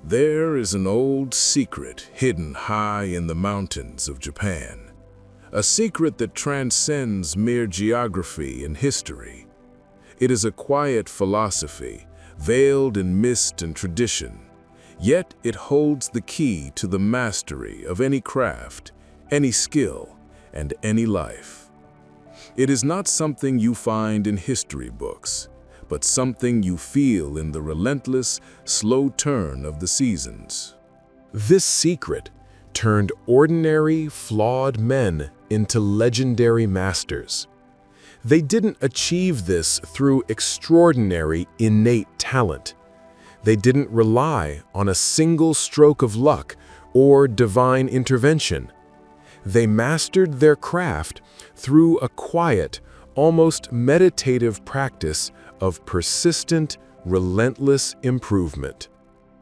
There is an old secret hidden high in the mountains of Japan, a secret that transcends mere geography and history. It is a quiet philosophy, veiled in mist and tradition, yet it holds the key to the mastery of any craft, any skill, and any life. It is not something you find in history books, but something you feel in the relentless, slow turn of the seasons. This secret turned ordinary, flawed men into legendary masters. They didn't achieve this through extraordinary, innate talent. They didn't rely on a single stroke of luck or divine intervention. They mastered their craft through a quiet, almost meditative practice of persistent, relentless improvement.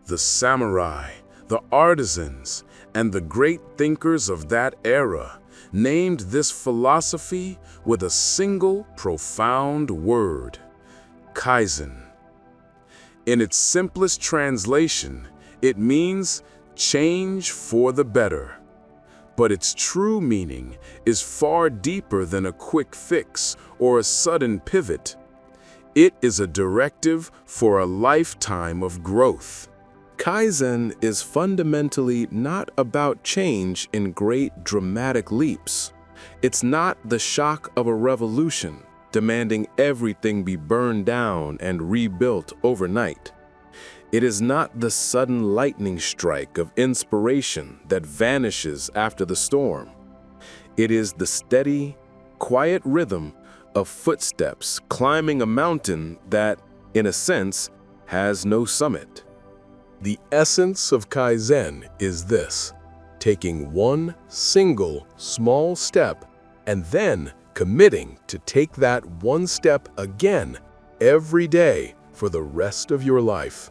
The samurai, the artisans, and the great thinkers of that era named this philosophy with a single profound word: Kaizen. In its simplest translation, it means change for the better. But its true meaning is far deeper than a quick fix or a sudden pivot. It is a directive for a lifetime of growth. Kaizen is fundamentally not about change in great dramatic leaps. It's not the shock of a revolution, demanding everything be burned down and rebuilt overnight. It is not the sudden lightning strike of inspiration that vanishes after the storm. It is the steady, quiet rhythm of footsteps climbing a mountain that, in a sense, has no summit. The essence of Kaizen is this: taking one single small step and then committing to take that one step again every day for the rest of your life.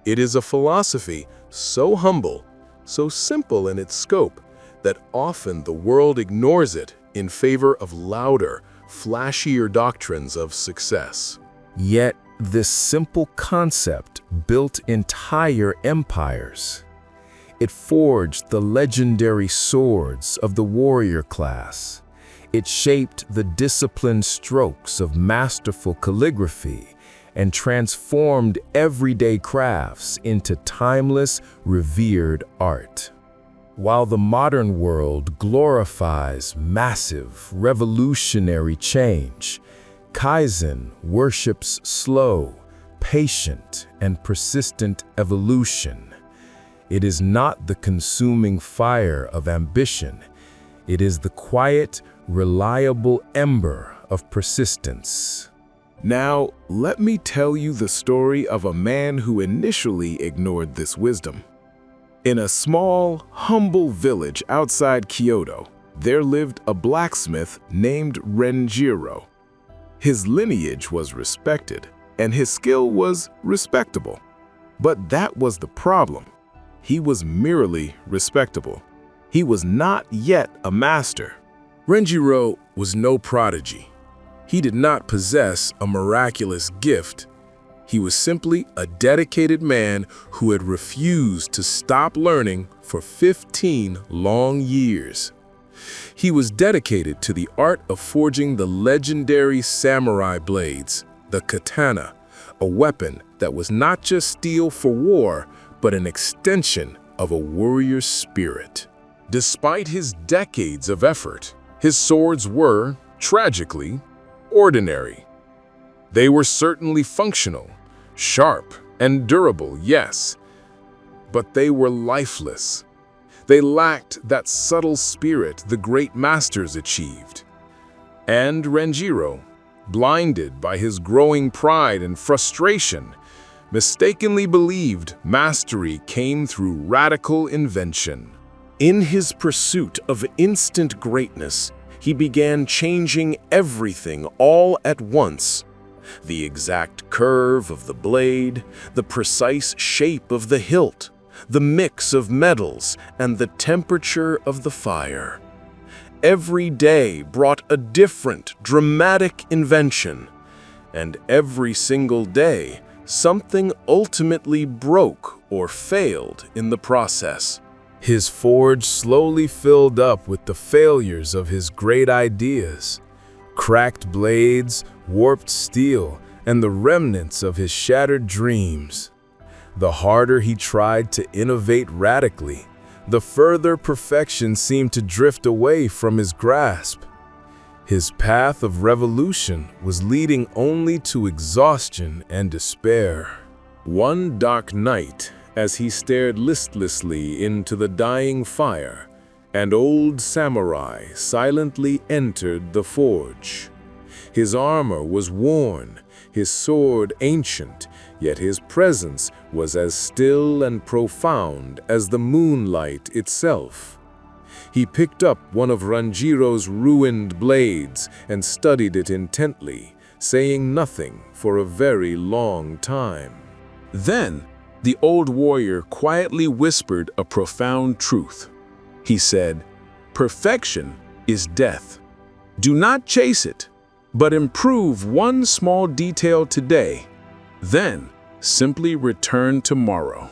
It is a philosophy so humble, so simple in its scope, that often the world ignores it in favor of louder, flashier doctrines of success. Yet, this simple concept built entire empires. It forged the legendary swords of the warrior class. It shaped the disciplined strokes of masterful calligraphy and transformed everyday crafts into timeless, revered art. While the modern world glorifies massive, revolutionary change, Kaizen worships slow, patient, and persistent evolution. It is not the consuming fire of ambition. It is the quiet, reliable ember of persistence. Now, let me tell you the story of a man who initially ignored this wisdom. In a small, humble village outside Kyoto, there lived a blacksmith named Renjiro. His lineage was respected, and his skill was respectable. But that was the problem. He was merely respectable. He was not yet a master. Renjiro was no prodigy. He did not possess a miraculous gift. He was simply a dedicated man who had refused to stop learning for 15 long years. He was dedicated to the art of forging the legendary samurai blades, the katana, a weapon that was not just steel for war, but an extension of a warrior's spirit. Despite his decades of effort, his swords were, tragically, ordinary. They were certainly functional, sharp, and durable, yes, but they were lifeless. They lacked that subtle spirit the great masters achieved. And Renjiro, blinded by his growing pride and frustration, mistakenly believed mastery came through radical invention. In his pursuit of instant greatness, he began changing everything all at once. The exact curve of the blade, the precise shape of the hilt, the mix of metals, and the temperature of the fire. Every day brought a different, dramatic invention, and every single day something ultimately broke or failed in the process. His forge slowly filled up with the failures of his great ideas, cracked blades, warped steel, and the remnants of his shattered dreams. The harder he tried to innovate radically, the further perfection seemed to drift away from his grasp. His path of revolution was leading only to exhaustion and despair. One dark night, as he stared listlessly into the dying fire, an old samurai silently entered the forge. His armor was worn, his sword ancient, yet his presence was as still and profound as the moonlight itself. He picked up one of Ranjiro's ruined blades and studied it intently, saying nothing for a very long time. Then, the old warrior quietly whispered a profound truth. He said, "Perfection is death. Do not chase it, but improve one small detail today. Then, simply return tomorrow."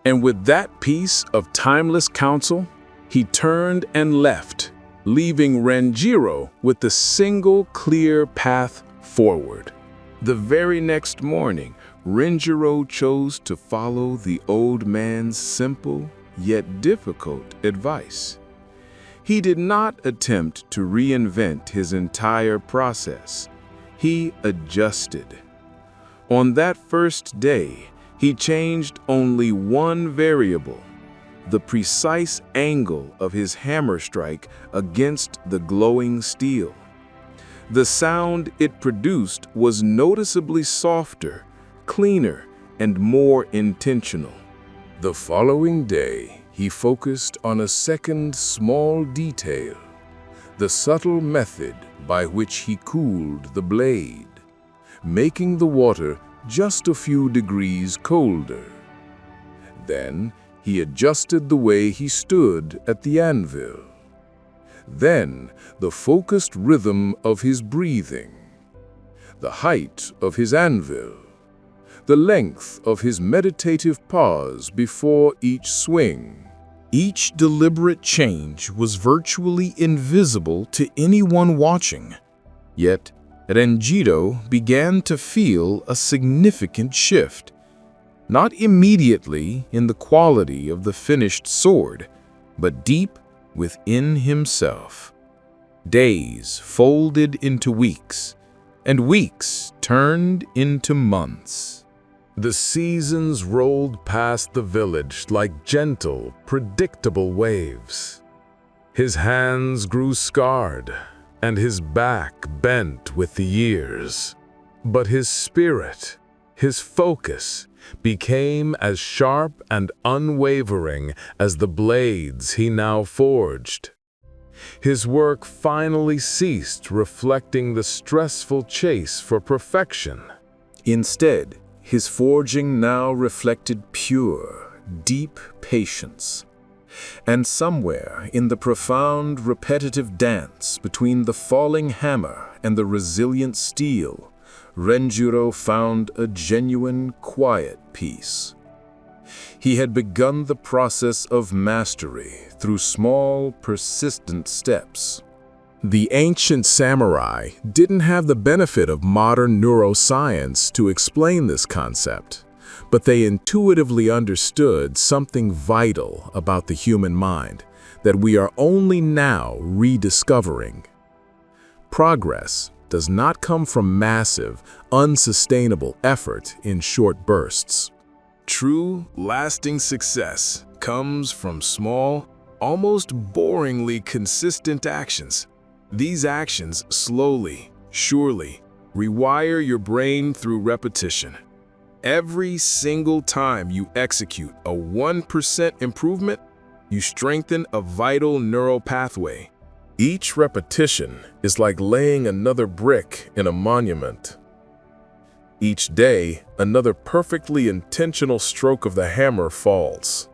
And with that piece of timeless counsel, he turned and left, leaving Ranjiro with the single clear path forward. The very next morning, Ranjiro chose to follow the old man's simple yet difficult advice. He did not attempt to reinvent his entire process. He adjusted. On that first day, he changed only one variable: the precise angle of his hammer strike against the glowing steel. The sound it produced was noticeably softer, cleaner, and more intentional. The following day, he focused on a second small detail: the subtle method by which he cooled the blade, making the water just a few degrees colder. Then, he adjusted the way he stood at the anvil. Then, the focused rhythm of his breathing, the height of his anvil, the length of his meditative pause before each swing. Each deliberate change was virtually invisible to anyone watching. Yet, Ranjiro began to feel a significant shift, not immediately in the quality of the finished sword, but deep within himself. Days folded into weeks, and weeks turned into months. The seasons rolled past the village like gentle, predictable waves. His hands grew scarred, and his back bent with the years. But his spirit, his focus, became as sharp and unwavering as the blades he now forged. His work finally ceased reflecting the stressful chase for perfection. Instead, his forging now reflected pure, deep patience. And somewhere in the profound, repetitive dance between the falling hammer and the resilient steel, Ranjiro found a genuine, quiet peace. He had begun the process of mastery through small, persistent steps. The ancient samurai didn't have the benefit of modern neuroscience to explain this concept, but they intuitively understood something vital about the human mind that we are only now rediscovering. Progress does not come from massive, unsustainable effort in short bursts. True, lasting success comes from small, almost boringly consistent actions. These actions slowly, surely, rewire your brain through repetition. Every single time you execute a 1% improvement, you strengthen a vital neural pathway. Each repetition is like laying another brick in a monument. Each day, another perfectly intentional stroke of the hammer falls.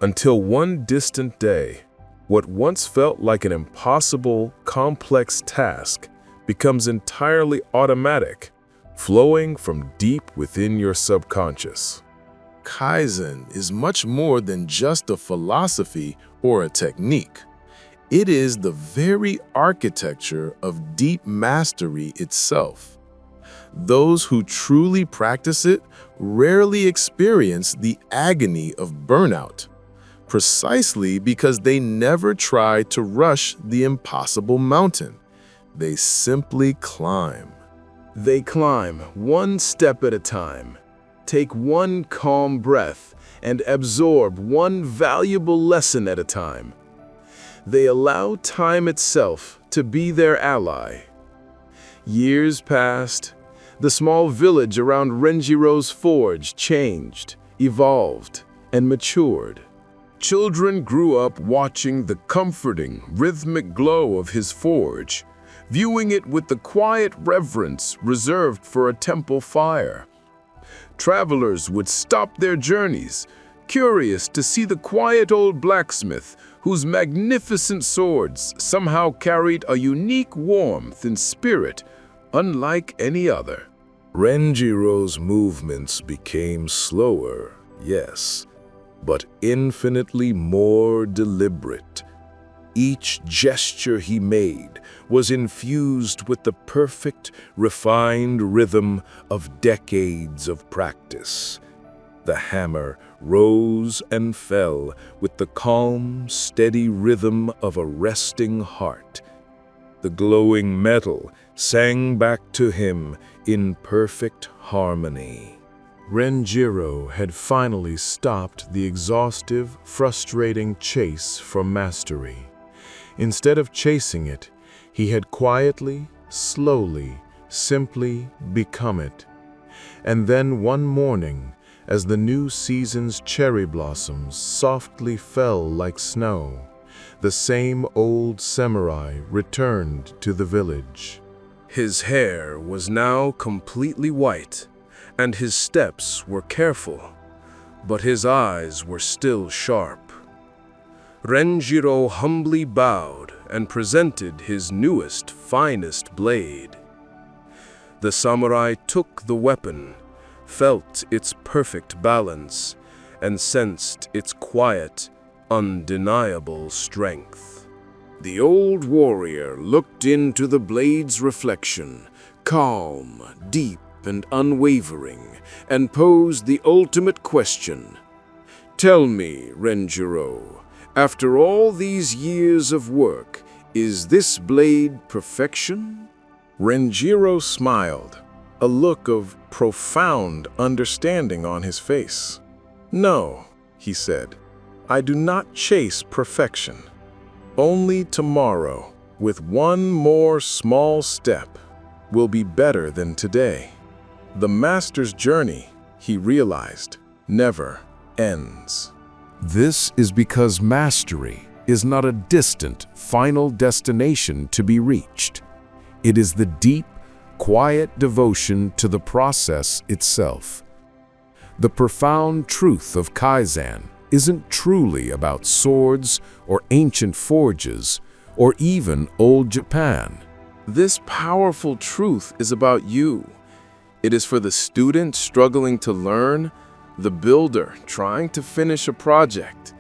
Until one distant day, what once felt like an impossible, complex task becomes entirely automatic, flowing from deep within your subconscious. Kaizen is much more than just a philosophy or a technique. It is the very architecture of deep mastery itself. Those who truly practice it rarely experience the agony of burnout, precisely because they never try to rush the impossible mountain. They simply climb. They climb one step at a time, take one calm breath, and absorb one valuable lesson at a time. They allow time itself to be their ally. Years passed. The small village around Renjiro's forge changed, evolved, and matured. Children grew up watching the comforting, rhythmic glow of his forge, viewing it with the quiet reverence reserved for a temple fire. Travelers would stop their journeys, curious to see the quiet old blacksmith whose magnificent swords somehow carried a unique warmth and spirit unlike any other. Renjiro's movements became slower, yes, but infinitely more deliberate. Each gesture he made was infused with the perfect, refined rhythm of decades of practice. The hammer rose and fell with the calm, steady rhythm of a resting heart. The glowing metal sang back to him in perfect harmony. Renjiro had finally stopped the exhaustive, frustrating chase for mastery. Instead of chasing it, he had quietly, slowly, simply become it. And then one morning, as the new season's cherry blossoms softly fell like snow, the same old samurai returned to the village. His hair was now completely white, and his steps were careful, but his eyes were still sharp. Renjiro humbly bowed and presented his newest, finest blade. The samurai took the weapon, felt its perfect balance, and sensed its quiet, undeniable strength. The old warrior looked into the blade's reflection, calm, deep, and unwavering, and posed the ultimate question. "Tell me, Renjiro, after all these years of work, is this blade perfection?" Renjiro smiled, a look of profound understanding on his face. "No," he said, "I do not chase perfection. Only tomorrow, with one more small step, will be better than today." The master's journey, he realized, never ends. This is because mastery is not a distant, final destination to be reached. It is the deep, quiet devotion to the process itself. The profound truth of Kaizen isn't truly about swords or ancient forges or even old Japan. This powerful truth is about you. It is for the student struggling to learn, the builder trying to finish a project,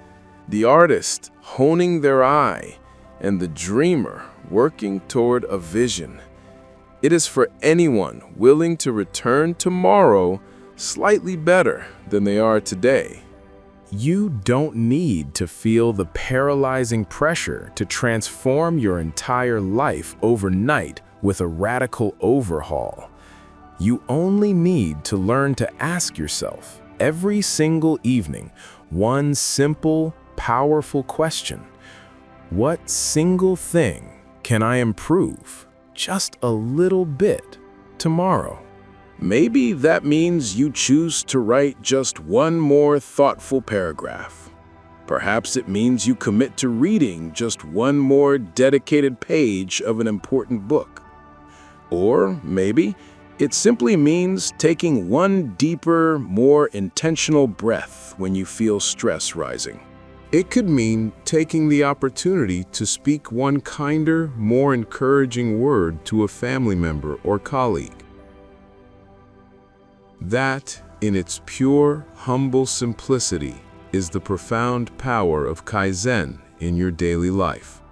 the artist honing their eye, and the dreamer working toward a vision. It is for anyone willing to return tomorrow slightly better than they are today. You don't need to feel the paralyzing pressure to transform your entire life overnight with a radical overhaul. You only need to learn to ask yourself every single evening one simple, powerful question. What single thing can I improve just a little bit tomorrow? Maybe that means you choose to write just one more thoughtful paragraph. Perhaps it means you commit to reading just one more dedicated page of an important book. Or maybe it simply means taking one deeper, more intentional breath when you feel stress rising. It could mean taking the opportunity to speak one kinder, more encouraging word to a family member or colleague. That In its pure, humble simplicity is the profound power of Kaizen in your daily life.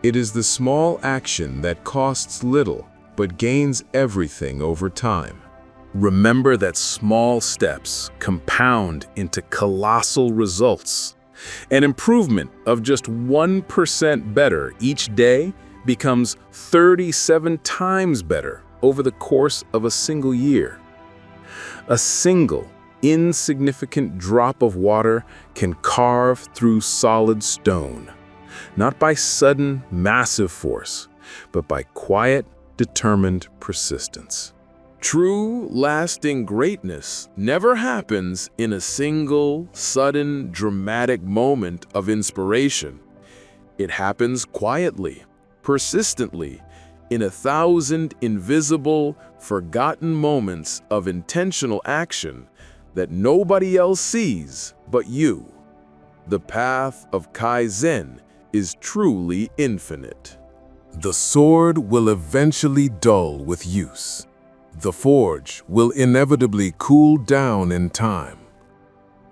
It is the small action that costs little but gains everything over time. Remember that small steps compound into colossal results. An improvement of just 1% better each day becomes 37 times better over the course of a single year. A single, insignificant drop of water can carve through solid stone, not by sudden, massive force, but by quiet, determined persistence. True, lasting greatness never happens in a single, sudden, dramatic moment of inspiration. It happens quietly, persistently, in 1,000 invisible, forgotten moments of intentional action that nobody else sees but you. The path of Kaizen is truly infinite. The sword will eventually dull with use. The forge will inevitably cool down in time.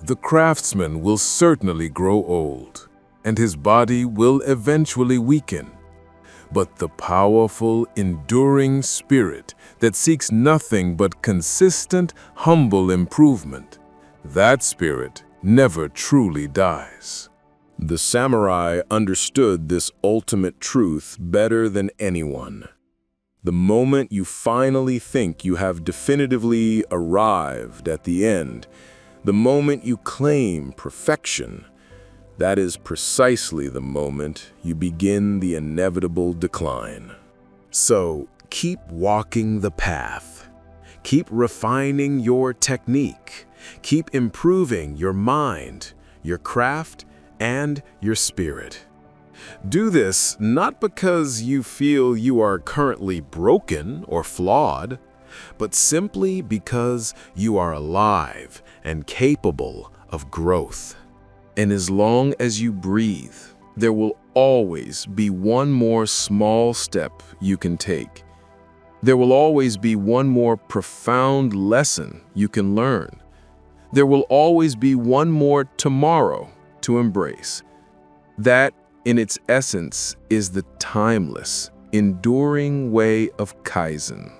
The craftsman will certainly grow old, and his body will eventually weaken. But the powerful, enduring spirit that seeks nothing but consistent, humble improvement, that spirit never truly dies. The samurai understood this ultimate truth better than anyone. The moment you finally think you have definitively arrived at the end, the moment you claim perfection, that is precisely the moment you begin the inevitable decline. So, keep walking the path. Keep refining your technique. Keep improving your mind, your craft, and your spirit. Do this not because you feel you are currently broken or flawed, but simply because you are alive and capable of growth. And as long as you breathe, there will always be one more small step you can take. There will always be one more profound lesson you can learn. There will always be one more tomorrow to embrace. That, in its essence, is the timeless, enduring way of Kaizen.